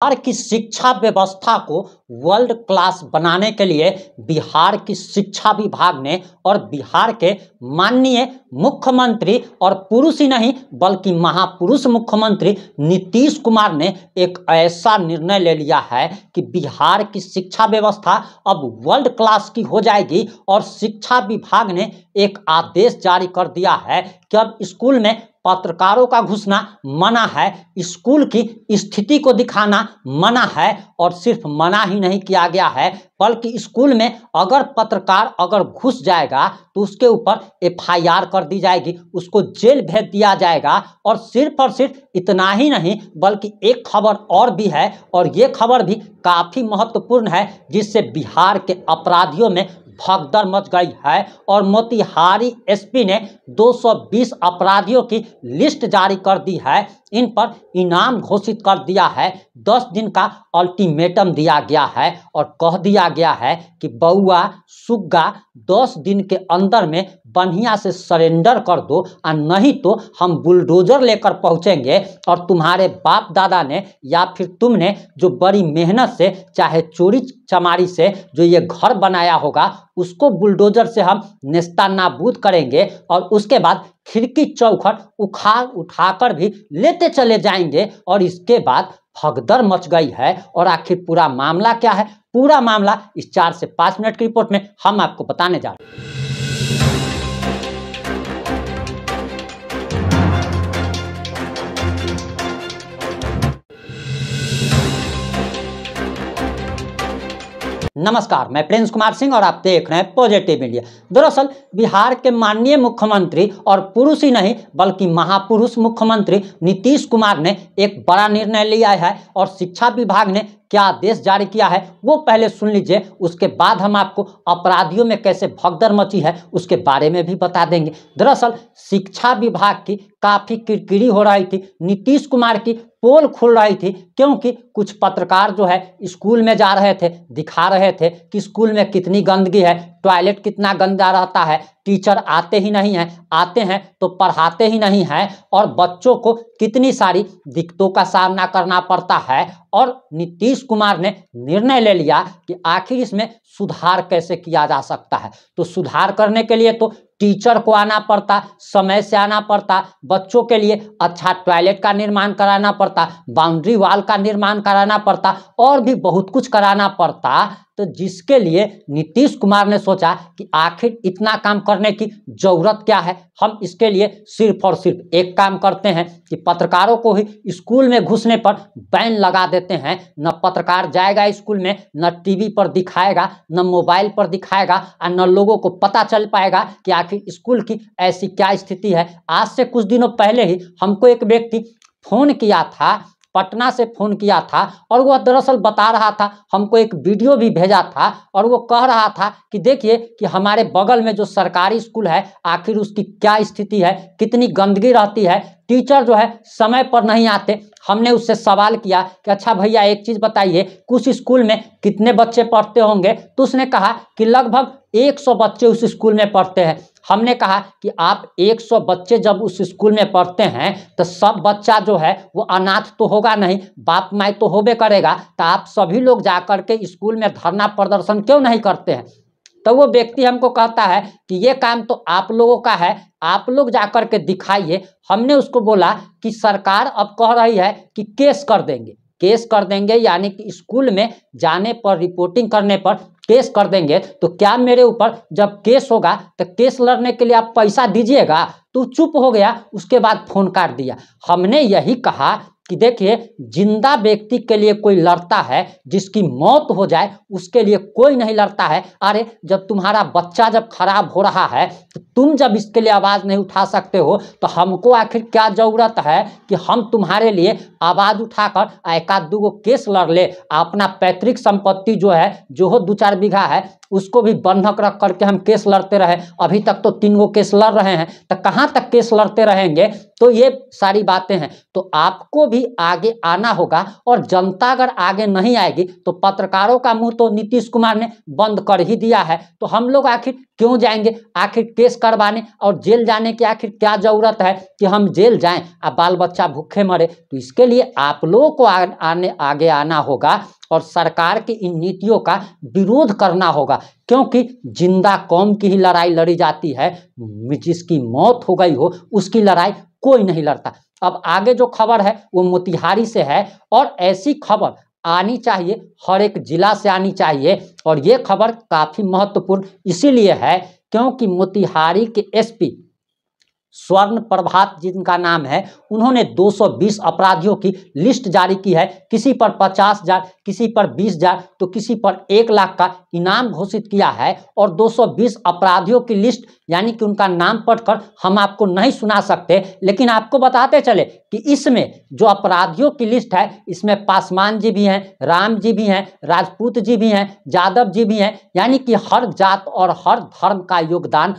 बिहार की शिक्षा व्यवस्था को वर्ल्ड क्लास बनाने के लिए बिहार की शिक्षा विभाग ने और बिहार के माननीय मुख्यमंत्री और पुरुष ही नहीं बल्कि महापुरुष मुख्यमंत्री नीतीश कुमार ने एक ऐसा निर्णय ले लिया है कि बिहार की शिक्षा व्यवस्था अब वर्ल्ड क्लास की हो जाएगी। और शिक्षा विभाग ने एक आदेश जारी कर दिया है कि अब स्कूल में पत्रकारों का घुसना मना है, स्कूल की स्थिति को दिखाना मना है। और सिर्फ मना ही नहीं किया गया है बल्कि स्कूल में अगर पत्रकार अगर घुस जाएगा तो उसके ऊपर एफआईआर कर दी जाएगी, उसको जेल भेज दिया जाएगा। और सिर्फ इतना ही नहीं बल्कि एक खबर और भी है और ये खबर भी काफ़ी महत्वपूर्ण है जिससे बिहार के अपराधियों में भगदड़ मच गई है। और मोतिहारी एसपी ने 220 अपराधियों की लिस्ट जारी कर दी है, इन पर इनाम घोषित कर दिया है, 10 दिन का अल्टीमेटम दिया गया है और कह दिया गया है कि बउआ सुग्गा 10 दिन के अंदर में बढ़िया से सरेंडर कर दो और नहीं तो हम बुलडोजर लेकर पहुंचेंगे और तुम्हारे बाप दादा ने या फिर तुमने जो बड़ी मेहनत से चाहे चोरी चमारी से जो ये घर बनाया होगा उसको बुलडोजर से हम नेस्ता नाबूद करेंगे और उसके बाद खिड़की चौखट उखाड़ उठाकर भी लेते चले जाएंगे। और इसके बाद भगदड़ मच गई है। और आखिर पूरा मामला क्या है, पूरा मामला इस 4 से 5 मिनट की रिपोर्ट में हम आपको बताने जा रहे हैं। नमस्कार, मैं प्रिंस कुमार सिंह और आप देख रहे हैं पॉजिटिव इंडिया। दरअसल बिहार के माननीय मुख्यमंत्री और पुरुष ही नहीं बल्कि महापुरुष मुख्यमंत्री नीतीश कुमार ने एक बड़ा निर्णय लिया है और शिक्षा विभाग ने क्या आदेश जारी किया है वो पहले सुन लीजिए, उसके बाद हम आपको अपराधियों में कैसे भगदड़ मची है उसके बारे में भी बता देंगे। दरअसल शिक्षा विभाग की काफ़ी किरकिरी हो रही थी, नीतीश कुमार की पोल खुल रही थी क्योंकि कुछ पत्रकार जो है स्कूल में जा रहे थे, दिखा रहे थे कि स्कूल में कितनी गंदगी है, टॉयलेट कितना गंदा रहता है, टीचर आते ही नहीं हैं, आते हैं तो पढ़ाते ही नहीं हैं और बच्चों को कितनी सारी दिक्कतों का सामना करना पड़ता है। और नीतीश कुमार ने निर्णय ले लिया कि आखिर इसमें सुधार कैसे किया जा सकता है। तो सुधार करने के लिए तो टीचर को आना पड़ता, समय से आना पड़ता, बच्चों के लिए अच्छा टॉयलेट का निर्माण कराना पड़ता, बाउंड्री वॉल का निर्माण कराना पड़ता और भी बहुत कुछ कराना पड़ता। तो जिसके लिए नीतीश कुमार ने सोचा कि आखिर इतना काम करने की ज़रूरत क्या है, हम इसके लिए सिर्फ और सिर्फ एक काम करते हैं कि पत्रकारों को ही स्कूल में घुसने पर बैन लगा देते हैं। न पत्रकार जाएगा स्कूल में, न टीवी पर दिखाएगा, न मोबाइल पर दिखाएगा और न लोगों को पता चल पाएगा कि आखिर स्कूल की ऐसी क्या स्थिति है। आज से कुछ दिनों पहले ही हमको एक व्यक्ति फ़ोन किया था, पटना से फ़ोन किया था और वह दरअसल बता रहा था, हमको एक वीडियो भी भेजा था और वो कह रहा था कि देखिए कि हमारे बगल में जो सरकारी स्कूल है आखिर उसकी क्या स्थिति है, कितनी गंदगी रहती है, टीचर जो है समय पर नहीं आते। हमने उससे सवाल किया कि अच्छा भैया एक चीज़ बताइए, कुछ स्कूल में कितने बच्चे पढ़ते होंगे? तो उसने कहा कि लगभग 100 बच्चे उस स्कूल में पढ़ते हैं। हमने कहा कि आप 100 बच्चे जब उस स्कूल में पढ़ते हैं तो सब बच्चा जो है वो अनाथ तो होगा नहीं, बाप माई तो होबे करेगा, तो आप सभी लोग जाकर के स्कूल में धरना प्रदर्शन क्यों नहीं करते हैं? तो वो व्यक्ति हमको कहता है कि ये काम तो आप लोगों का है, आप लोग जाकर के दिखाइए। हमने उसको बोला कि सरकार अब कह रही है कि केस कर देंगे, केस कर देंगे, यानी कि स्कूल में जाने पर रिपोर्टिंग करने पर केस कर देंगे। तो क्या मेरे ऊपर जब केस होगा तो केस लड़ने के लिए आप पैसा दीजिएगा? तो चुप हो गया, उसके बाद फ़ोन काट दिया। हमने यही कहा कि देखिए जिंदा व्यक्ति के लिए कोई लड़ता है, जिसकी मौत हो जाए उसके लिए कोई नहीं लड़ता है। अरे जब तुम्हारा बच्चा जब खराब हो रहा है तो तुम जब इसके लिए आवाज़ नहीं उठा सकते हो तो हमको आखिर क्या ज़रूरत है कि हम तुम्हारे लिए आवाज़ उठाकर एक आध दो केस लड़ ले। अपना पैतृक संपत्ति जो है, जो हो 2-4 बीघा है, उसको भी बंधक रख करके हम केस लड़ते रहे। अभी तक तो 3 केस लड़ रहे हैं, तो कहाँ तक केस लड़ते रहेंगे? तो ये सारी बातें हैं। तो आपको भी आगे आना होगा और जनता अगर आगे नहीं आएगी तो पत्रकारों का मुंह तो नीतीश कुमार ने बंद कर ही दिया है। तो हम लोग आखिर क्यों जाएंगे आखिर केस करवाने, और जेल जाने की आखिर क्या जरूरत है कि हम जेल जाएं और बाल बच्चा भूखे मरे। तो इसके लिए आप लोगों को आगे आना होगा और सरकार की इन नीतियों का विरोध करना होगा, क्योंकि जिंदा कौम की ही लड़ाई लड़ी जाती है, जिसकी मौत हो गई हो उसकी लड़ाई कोई नहीं लड़ता। अब आगे जो खबर है वो मोतिहारी से है, और ऐसी खबर आनी चाहिए, हर एक जिला से आनी चाहिए। और ये खबर काफी महत्वपूर्ण इसीलिए है क्योंकि मोतिहारी के एसपी स्वर्ण प्रभात जिनका नाम है, उन्होंने 220 अपराधियों की लिस्ट जारी की है। किसी पर 50,000, किसी पर 20,000, तो किसी पर 1 लाख का इनाम घोषित किया है। और 220 अपराधियों की लिस्ट यानी कि उनका नाम पढ़कर हम आपको नहीं सुना सकते, लेकिन आपको बताते चले कि इसमें जो अपराधियों की लिस्ट है, इसमें पासवान जी भी हैं, राम जी भी हैं, राजपूत जी भी हैं, यादव जी भी हैं, यानी कि हर जात और हर धर्म का योगदान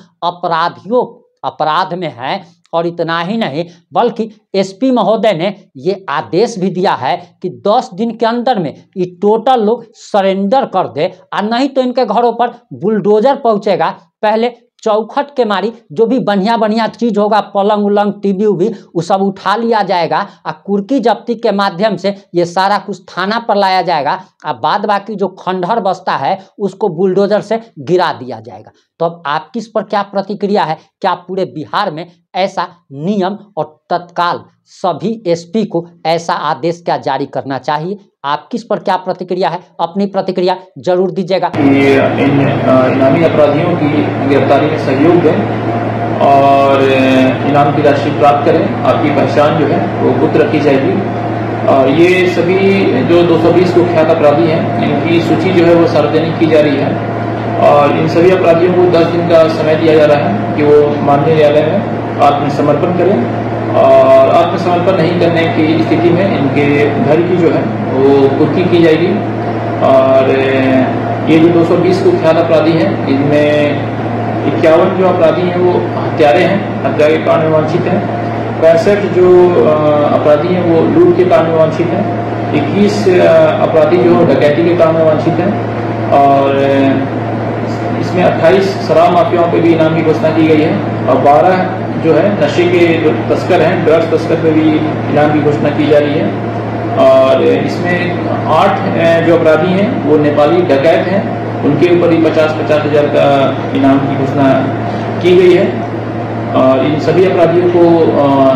अपराध में है। और इतना ही नहीं बल्कि एसपी महोदय ने ये आदेश भी दिया है कि 10 दिन के अंदर में ये टोटल लोग सरेंडर कर दे, और नहीं तो इनके घरों पर बुलडोजर पहुंचेगा। पहले चौखट के मारी जो भी बढ़िया बढ़िया चीज होगा, पलंग उलंग टीवी उवी, वो सब उठा लिया जाएगा और कुर्की जब्ती के माध्यम से ये सारा कुछ थाना पर लाया जाएगा, और बाद बाकी जो खंडहर बसता है उसको बुलडोजर से गिरा दिया जाएगा। तो अब आपकी इस पर क्या प्रतिक्रिया है? क्या पूरे बिहार में ऐसा नियम और तत्काल सभी एसपी को ऐसा आदेश क्या जारी करना चाहिए? आपकी इस पर क्या प्रतिक्रिया है? अपनी प्रतिक्रिया जरूर दीजिएगा। इन इनामी अपराधियों की गिरफ्तारी में सहयोग दें और इनाम की राशि प्राप्त करें। आपकी पहचान जो है वो गुप्त रखी जाएगी। और ये सभी जो 220 कुख्यात अपराधी हैं, इनकी सूची जो है वो सार्वजनिक की जा रही है। और इन सभी अपराधियों को 10 दिन का समय दिया जा रहा है कि वो माननीय न्यायालय में आत्मसमर्पण करें। और आत्मसमर्पण नहीं करने की स्थिति में इनके घर की जो है वो कुर्की की जाएगी। और ये जो 220 कुख्यात अपराधी हैं, इनमें 51 जो अपराधी हैं वो हत्यारे हैं, हत्या के कांड में वांछित हैं। 65 जो अपराधी हैं वो लूट के कांड में वांछित हैं। 21 अपराधी जो डकैती के कांड में वांछित हैं। और इसमें 28 शराब माफियाओं पे भी इनाम की घोषणा की गई है। और 12 जो है नशे के जो तस्कर हैं, ड्रग्स तस्कर पे भी इनाम की घोषणा की जा रही है। और इसमें 8 जो अपराधी हैं वो नेपाली डकैत हैं, उनके ऊपर ही 50-50 हज़ार का इनाम की घोषणा की गई है। और इन सभी अपराधियों को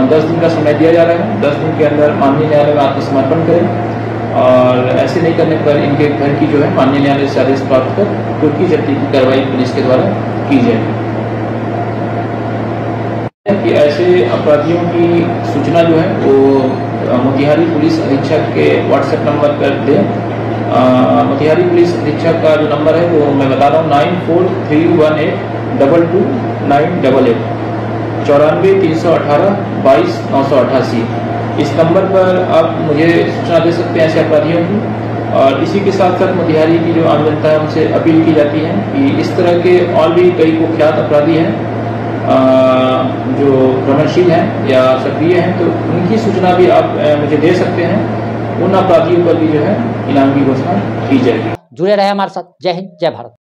10 दिन का समय दिया जा रहा है। 10 दिन के अंदर माननीय न्यायालय में आत्मसमर्पण करें। और ऐसे नहीं करने पर इनके घर की जो है माननीय न्यायालय से आदेश प्राप्त कर कुर्की जब्ती की कार्रवाई पुलिस के द्वारा की जाएगी। कि ऐसे अपराधियों की सूचना जो है वो मोतिहारी पुलिस अधीक्षक के व्हाट्सएप नंबर पर दें। मोतिहारी पुलिस अधीक्षक का जो नंबर है वो मैं बता रहा हूँ 9431822988 94 318 22 988। इस नंबर पर आप मुझे सूचना दे सकते हैं ऐसे अपराधियों की। और इसी के साथ साथ मोतिहारी की जो आम जनता है उनसे अपील की जाती है कि इस तरह के और भी कई कुख्यात अपराधी हैं जो भ्रमणशील हैं या सक्रिय हैं, तो उनकी सूचना भी आप मुझे दे सकते हैं। उन अपराधियों पर भी जो है इनाम की घोषणा की जाएगी। जुड़े रहे हमारे साथ। जय हिंद, जय भारत।